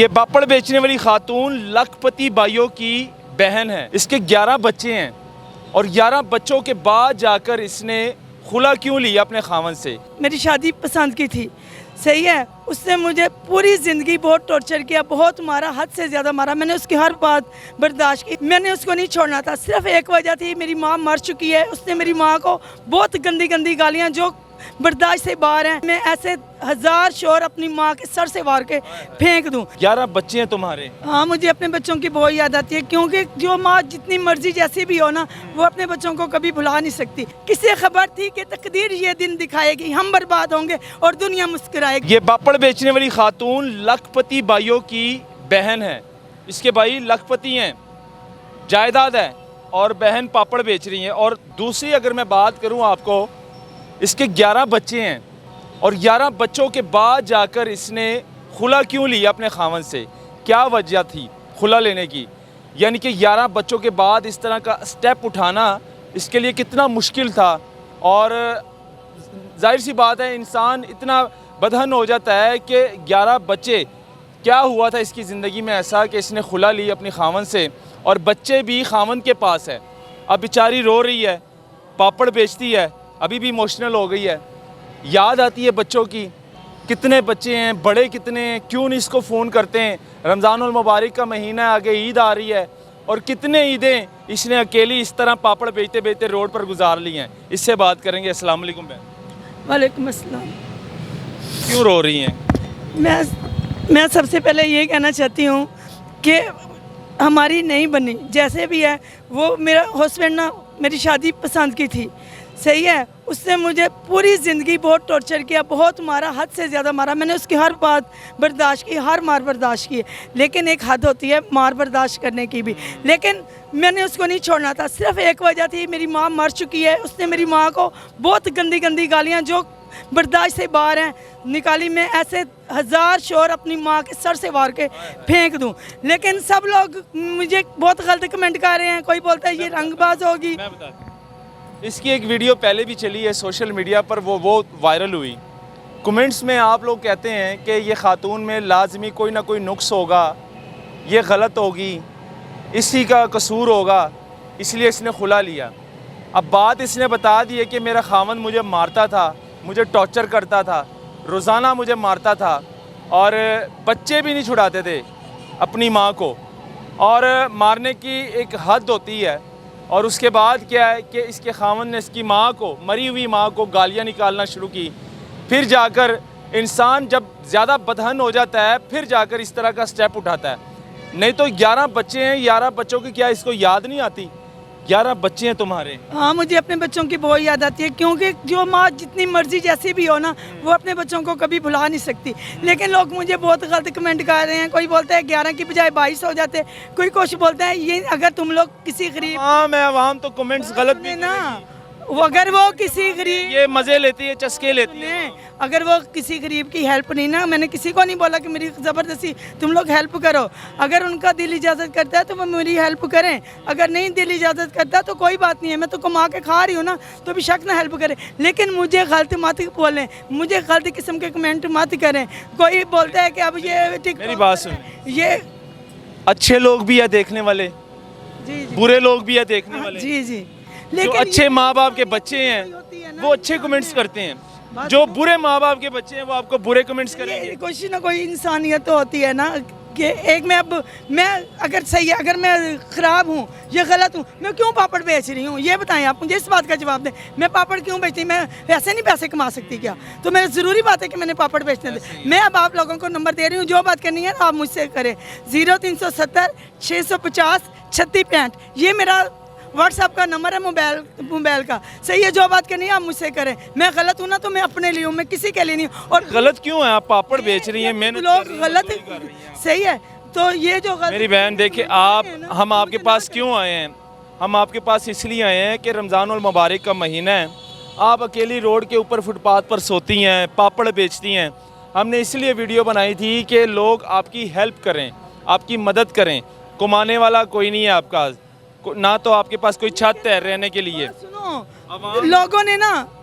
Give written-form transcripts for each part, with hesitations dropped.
ये पापड़ बेचने वाली खातून लखपति भाइयों की बहन है। इसके 11 बच्चे हैं और 11 बच्चों के बाद जाकर इसने खुला क्यों लिया अपने खावन से। मेरी शादी पसंद की थी, सही है। उसने मुझे पूरी ज़िंदगी बहुत टॉर्चर किया, बहुत मारा, हद से ज़्यादा मारा। मैंने उसकी हर बात बर्दाश्त की। मैंने उसको नहीं छोड़ना था। सिर्फ एक वजह थी, मेरी माँ मर चुकी है। उसने मेरी माँ को बहुत गंदी गंदी गालियाँ जो बर्दाश्त से बाहर हैं। मैं ऐसे 1000 शोर अपनी माँ के सर से वार के फेंक दूँ। 11 बच्चे हैं तुम्हारे? हाँ, मुझे अपने बच्चों की बहुत याद आती है, क्योंकि जो माँ जितनी मर्जी जैसी भी हो ना, वो अपने बच्चों को कभी भुला नहीं सकती। किसे खबर थी कि तकदीर ये दिन दिखाएगी, हम बर्बाद होंगे और दुनिया मुस्कुराएगी। ये पापड़ बेचने वाली खातून लखपति भाइयों की बहन है। इसके भाई लखपति हैं, जायदाद है, और बहन पापड़ बेच रही है। और दूसरी अगर मैं बात करूँ आपको, इसके 11 बच्चे हैं और 11 बच्चों के बाद जाकर इसने खुला क्यों लिया अपने खावन से। क्या वजह थी खुला लेने की? यानी कि 11 बच्चों के बाद इस तरह का स्टेप उठाना इसके लिए कितना मुश्किल था। और जाहिर सी बात है, इंसान इतना बदहन हो जाता है कि 11 बच्चे, क्या हुआ था इसकी ज़िंदगी में ऐसा कि इसने खुला ली अपनी खावन से, और बच्चे भी खावन के पास है। अब बेचारी रो रही है, पापड़ बेचती है, अभी भी इमोशनल हो गई है। याद आती है बच्चों की, कितने बच्चे हैं, बड़े कितने हैं, क्यों नहीं इसको फ़ोन करते हैं। रमज़ानुल मुबारक का महीना है, आगे ईद आ रही है, और कितने ईदें इसने अकेली इस तरह पापड़ बेचते बेचते रोड पर गुजार ली हैं। इससे बात करेंगे। अस्सलाम वालेकुम बहन। वालेकुम अस्सलाम। क्यों रो रही हैं? मैं सबसे पहले ये कहना चाहती हूँ कि हमारी नहीं बनी, जैसे भी है। वो मेरा हस्बैंड ना, मेरी शादी पसंद की थी, सही है। उसने मुझे पूरी ज़िंदगी बहुत टॉर्चर किया, बहुत मारा, हद से ज़्यादा मारा। मैंने उसकी हर बात बर्दाश्त की, हर मार बर्दाश्त की, लेकिन एक हद होती है मार बर्दाश्त करने की भी। लेकिन मैंने उसको नहीं छोड़ना था। सिर्फ एक वजह थी, मेरी माँ मर चुकी है। उसने मेरी माँ को बहुत गंदी गंदी गालियाँ जो बर्दाश्त से बाहर हैं निकाली। मैं ऐसे 1000 शोर अपनी माँ के सर से वार के फेंक दूँ, लेकिन सब लोग मुझे बहुत गलत कमेंट कर रहे हैं। कोई बोलता है ये रंगबाज होगी। इसकी एक वीडियो पहले भी चली है सोशल मीडिया पर, वो वायरल हुई। कमेंट्स में आप लोग कहते हैं कि ये खातून में लाजमी कोई ना कोई नुक्स होगा, ये गलत होगी, इसी का कसूर होगा, इसलिए इसने खुला लिया। अब बात इसने बता दी है कि मेरा खामन मुझे मारता था, मुझे टॉर्चर करता था, रोज़ाना मुझे मारता था, और बच्चे भी नहीं छुड़ाते थे अपनी माँ को। और मारने की एक हद होती है। और उसके बाद क्या है कि इसके खामन ने इसकी माँ को, मरी हुई माँ को गालियाँ निकालना शुरू की। फिर जाकर इंसान जब ज़्यादा बदहन हो जाता है, फिर जाकर इस तरह का स्टेप उठाता है। नहीं तो 11 बच्चे हैं, 11 बच्चों की क्या इसको याद नहीं आती? 11 बच्चे हैं तुम्हारे? हाँ, मुझे अपने बच्चों की बहुत याद आती है, क्योंकि जो माँ जितनी मर्जी जैसी भी हो ना, वो अपने बच्चों को कभी भुला नहीं सकती। लेकिन लोग मुझे बहुत गलत कमेंट कर रहे हैं। कोई बोलता है 11 की बजाय 22 हो जाते, कोई कुछ बोलता है ये अगर तुम लोग किसी गरीब। हाँ, मैं वहाँ तो कमेंट्स गलत भी ना, अगर वो किसी गरीब, ये मज़े लेती है, चस्के लेती है। अगर वो किसी गरीब की हेल्प नहीं ना, मैंने किसी को नहीं बोला कि मेरी ज़बरदस्ती तुम लोग हेल्प करो। अगर उनका दिल इजाज़त करता है तो वो मेरी हेल्प करें, अगर नहीं दिल इजाज़त करता तो कोई बात नहीं है। मैं तो कमा के खा रही हूँ ना, तो भी शक ना हेल्प करें। लेकिन मुझे गलत मत बोलें, मुझे गलत किस्म के कमेंट मत करें। कोई बोलता है कि अब ये मेरी बात सुन, ये अच्छे लोग भी है देखने वाले, जी बुरे लोग भी है देखने वाले। जी जी, जो लेकिन अच्छे माँ बाप के बच्चे हैं वो अच्छे कमेंट्स करते हैं, जो बुरे माँ बाप के बच्चे हैं वो आपको बुरे कमेंट्स करेंगे। कोई ना कोई इंसानियत तो होती है ना कि एक मैं अगर सही है, अगर मैं ख़राब हूँ या गलत हूँ, मैं क्यों पापड़ बेच रही हूँ? ये बताएं आप मुझे, इस बात का जवाब दें। मैं पापड़ क्यों बेचती? मैं वैसे नहीं पैसे कमा सकती क्या? तो मेरा ज़रूरी बात है कि मैंने पापड़ बेचने थे। मैं अब आप लोगों को नंबर दे रही हूँ, जो बात करनी है आप मुझसे करें। 0370 650 3665, ये मेरा व्हाट्सएप का नंबर है मोबाइल का। सही है, जो बात करनी है आप मुझसे करें। मैं गलत हूँ ना तो मैं अपने लिए हूँ, मैं किसी के लिए नहीं हूँ। और गलत क्यों है? आप पापड़ बेच रही हैं, मेहनत लोग गलत, सही है। तो ये जो मेरी बहन देखिए, हम आपके पास क्यों आए हैं? हम आपके पास इसलिए आए हैं कि रमज़ानुल मुबारक का महीना है। आप अकेली रोड के ऊपर फुटपाथ पर सोती हैं, पापड़ बेचती हैं। हमने इसलिए वीडियो बनाई थी कि लोग आपकी हेल्प करें, आपकी मदद करें। कमाने वाला कोई नहीं है आपका, ना तो आपके पास कोई छत है रहने के लिए। सुनो,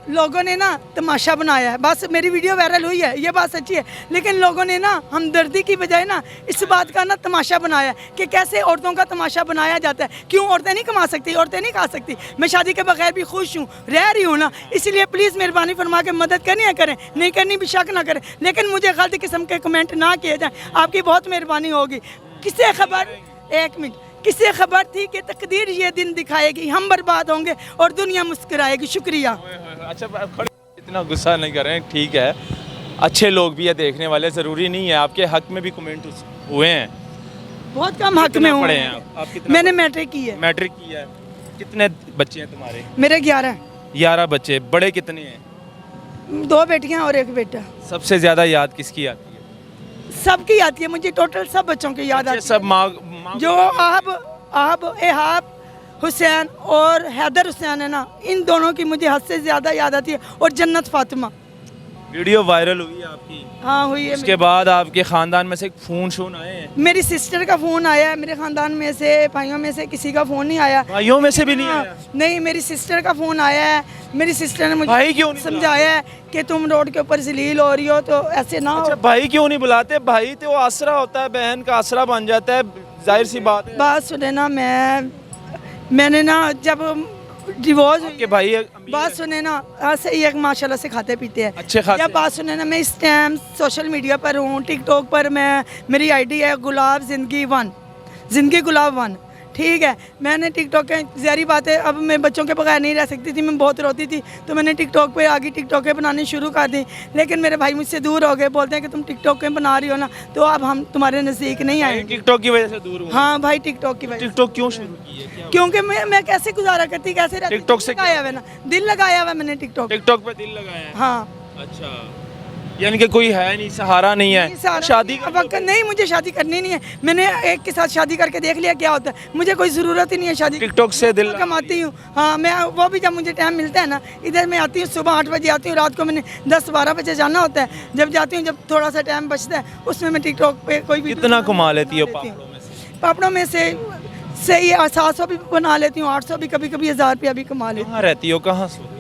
लोगों ने ना तमाशा बनाया है, बस मेरी वीडियो वायरल हुई है, ये बात सच्ची है, लेकिन लोगों ने ना हमदर्दी की बजाय ना इस बात का ना तमाशा बनाया है कि कैसे औरतों का तमाशा बनाया जाता है। क्यों औरतें नहीं कमा सकती, औरतें नहीं खा सकती? मैं शादी के बगैर भी खुश हूँ, रह रही हूँ ना, इसलिए प्लीज़ मेहरबानी फरमा के मदद करनी है करें, नहीं करनी भी शक ना करें, लेकिन मुझे गलत किस्म के कमेंट ना किए जाएँ, आपकी बहुत मेहरबानी होगी। किससे खबर, एक मिनट, किससे खबर थी कि तकदीर ये दिन दिखाएगी, हम बर्बाद होंगे और दुनिया मुस्कुराएगी। शुक्रिया। अच्छा खड़े, इतना गुस्सा नहीं कर रहे हैं, ठीक है, अच्छे लोग भी है देखने वाले, ज़रूरी नहीं है। आपके हक में भी कमेंट हुए हैं, बहुत कम हक में हूँ। पढ़े हैं आप कितना? मैंने मैट्रिक की है। मैट्रिक किया है। कितने बच्चे हैं तुम्हारे? मेरे 11। 11 बच्चे। बड़े कितने हैं? 2 बेटियां और 1 बेटा। सबसे ज़्यादा याद किसकी आती है? सबकी आती है मुझे, टोटल सब बच्चों की याद आती है। सब माँ जो आहब एहाब हुसैन और हैदर हुसैन है ना, इन दोनों की मुझे हद से ज़्यादा याद आती है, और जन्नत फातिमा। वीडियो वायरल हुई है आपकी? हाँ हुई है। उसके बाद आपके ख़ानदान में से फ़ोन आए हैं? मेरी सिस्टर का फ़ोन आया है, मेरे ख़ानदान में से भाइयों में से किसी का फ़ोन नहीं आया। भाइयों में से भी नहीं आया? नहीं, मेरी सिस्टर का फ़ोन आया है। मेरी सिस्टर ने मुझे भाई क्यों नहीं समझाया है कि तुम रोड के ऊपर जलील हो रही हो, तो ऐसे ना हो। अच्छा, भाई क्यों नहीं बुलाते? भाई तो आसरा होता है, बहन का आसरा बन जाता है, जाहिर सी बात है। बात सुने ना, मैंने ना जब डिवोर्स हुई, के भाई बात सुने ना, सही है, माशाल्लाह से खाते पीते हैं, अच्छे खासे। या बात सुने ना, मैं इस टाइम सोशल मीडिया पर हूँ, टिकटॉक पर मेरी आईडी है गुलाब ज़िंदगी 1, ज़िंदगी गुलाब 1, ठीक है। मैंने टिकटॉक के, ज़ाहिर बात है, अब मैं बच्चों के बगैर नहीं रह सकती थी, मैं बहुत रोती थी, तो मैंने टिकटॉक पे आगे टिकटॉकें बनानी शुरू कर दी, लेकिन मेरे भाई मुझसे दूर हो गए, बोलते हैं कि तुम टिकटॉकें बना रही हो ना, तो अब हम तुम्हारे नज़दीक नहीं आएंगे। टिकटॉक की वजह से दूर हुए? हाँ भाई, टिकटॉक की वजह। टिकटॉक क्यों शुरू की है? क्या क्योंकि मैं कैसे गुजारा करती, कैसे रहती, टिकटॉक से लगाया हुआ है ना, दिल लगाया हुआ है मैंने टिकटॉक पे दिल लगाया है? हाँ। अच्छा, यानी कि कोई है नहीं, सहारा नहीं है। शादी का वक्त नहीं, मुझे शादी करनी नहीं है, मैंने एक के साथ शादी करके देख लिया क्या होता है, मुझे कोई ज़रूरत ही नहीं है शादी। टिकटॉक से दिल कमाती हूँ, हाँ, मैं वो भी जब मुझे टाइम मिलता है ना, इधर मैं आती हूँ, सुबह 8 बजे आती हूँ, रात को मैंने 10-12 बजे जाना होता है, जब जाती हूँ, जब थोड़ा सा टाइम बचता है, उसमें मैं टिकटॉक पे कोई भी कितना कमा लेती हो पापड़ों में से? सही है, 700 भी बना लेती हूँ, 800 भी, कभी कभी 1000 रुपया भी कमा लेती हूँ। कहाँ रहती हो, कहाँ सोती हो?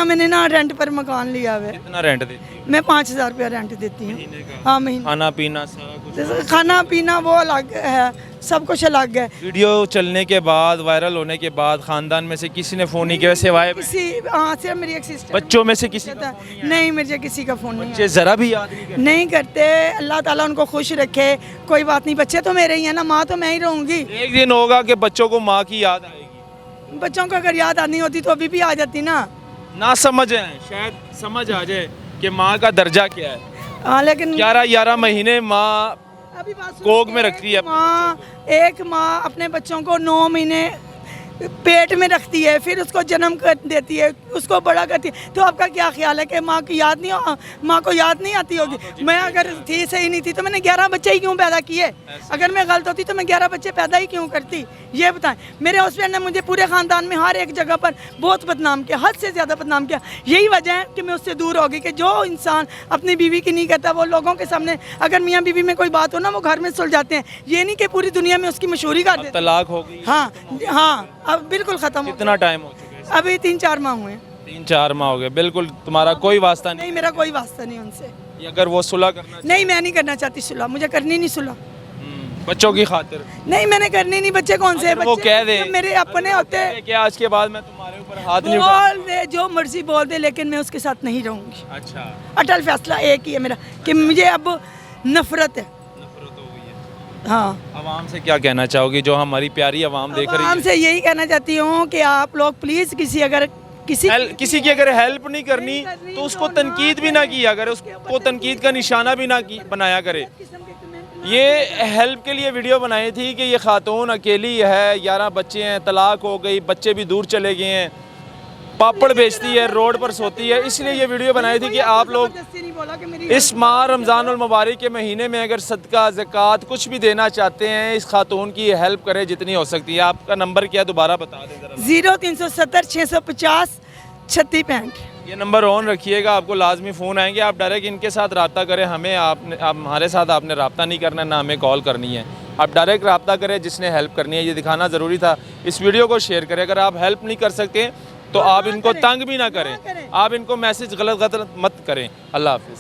मैंने ना रेंट पर मकान लिया हुआ है। कितना रेंट देती हो? मैं 5000 रुपया रेंट देती हूँ। हाँ, महीने। खाना पीना सारा कुछ? खाना पीना वो अलग है, सब कुछ अलग है। वीडियो चलने के बाद, वायरल होने के बाद, खानदान में से किसी ने फ़ोन नहीं किया सिवाय किसी, हाँ, सिर्फ मेरी एक सिस्टर। बच्चों में से किसी का? नहीं, मुझे किसी का फ़ोन नहीं बच्चे ज़रा भी याद नहीं करते? नहीं करते। अल्लाह ताला उनको खुश रखे, कोई बात नहीं, बच्चे तो मेरे ही हैं ना, माँ तो मैं ही रहूँगी। एक दिन होगा कि बच्चों को माँ की याद आएगी। बच्चों को अगर याद आनी होती तो अभी भी आ जाती ना समझ है, शायद समझ आ जाए कि माँ का दर्जा क्या है। हाँ, लेकिन 11 महीने माँ अभी बात कोख में रखती है। एक माँ अपने बच्चों को 9 महीने पेट में रखती है, फिर उसको जन्म कर देती है, उसको बड़ा करती है, तो आपका क्या ख्याल है कि माँ को याद नहीं आती होगी? मैं अगर थी सही नहीं थी तो मैंने 11 बच्चे ही क्यों पैदा किए? अगर मैं गलत होती तो मैं 11 बच्चे पैदा ही क्यों करती? ये बताएं। मेरे हस्बैंड ने मुझे पूरे ख़ानदान में हर एक जगह पर बहुत बदनाम किया, हद से ज़्यादा बदनाम किया। यही वजह है कि मैं उससे दूर हो गई, कि जो इंसान अपनी बीवी की नहीं करता, वो लोगों के सामने, अगर मियाँ बीवी में कोई बात हो ना, वो घर में सुलझाते हैं, ये नहीं कि पूरी दुनिया में उसकी मशहूरी कर देते। तलाक हो गई? हाँ, अब बिल्कुल ख़त्म हो। कितना टाइम हो चुका है? अभी 3-4 माह हुए। 3-4 माह हो गए। बिल्कुल तुम्हारा कोई वास्ता नहीं? नहीं, मेरा कोई वास्ता नहीं उनसे। अगर वो सुलह करना? नहीं, मैं नहीं करना चाहती सुलह, मुझे करनी नहीं सुलह। बच्चों की खातिर? नहीं, मैंने करनी नहीं। बच्चे कौन से? वो कह दे मेरे अपने होते हैं कि आज के बाद मैं तुम्हारे ऊपर हाथ नहीं बोल दे, जो मर्जी बोल दे, लेकिन मैं उसके साथ नहीं रहूंगी। अच्छा, अटल फैसला एक ही है मेरा कि मुझे अब नफरत है। हाँ। आवाम से क्या कहना चाहोगी, जो हमारी प्यारी आवाम देख रही है? आवाम से यही कहना चाहती हूँ कि आप लोग प्लीज़ किसी की अगर हेल्प नहीं करनी तो उसको तनकीद भी ना किया करे, उसको तनकीद का निशाना भी ना बनाया करे। ये हेल्प के लिए वीडियो बनाई थी कि ये खातून अकेली है, 11 बच्चे हैं, तलाक हो गई, बच्चे भी दूर चले गए हैं, पापड़ बेचती है, रोड पर सोती है, इसलिए ये वीडियो बनाई थी कि आप लोग इस माह रमज़ान उल मुबारक के महीने में अगर सदका ज़कात कुछ भी देना चाहते हैं, इस खातून की हेल्प करें जितनी हो सकती है। आपका नंबर क्या, दोबारा बता दें ज़रा। 0370 650 3665। ये नंबर ऑन रखिएगा, आपको लाजमी फ़ोन आएंगे, आप डायरेक्ट इनके साथ रब्ता करें। हमें हमारे साथ आपने रब्ता नहीं करना, ना हमें कॉल करनी है। आप डायरेक्ट रब्ता करें, जिसने हेल्प करनी है। ये दिखाना ज़रूरी था। इस वीडियो को शेयर करें। अगर आप हेल्प नहीं कर सकते तो आप इनको तंग भी ना करें, आप इनको मैसेज गलत मत करें। अल्लाह हाफ़िज़।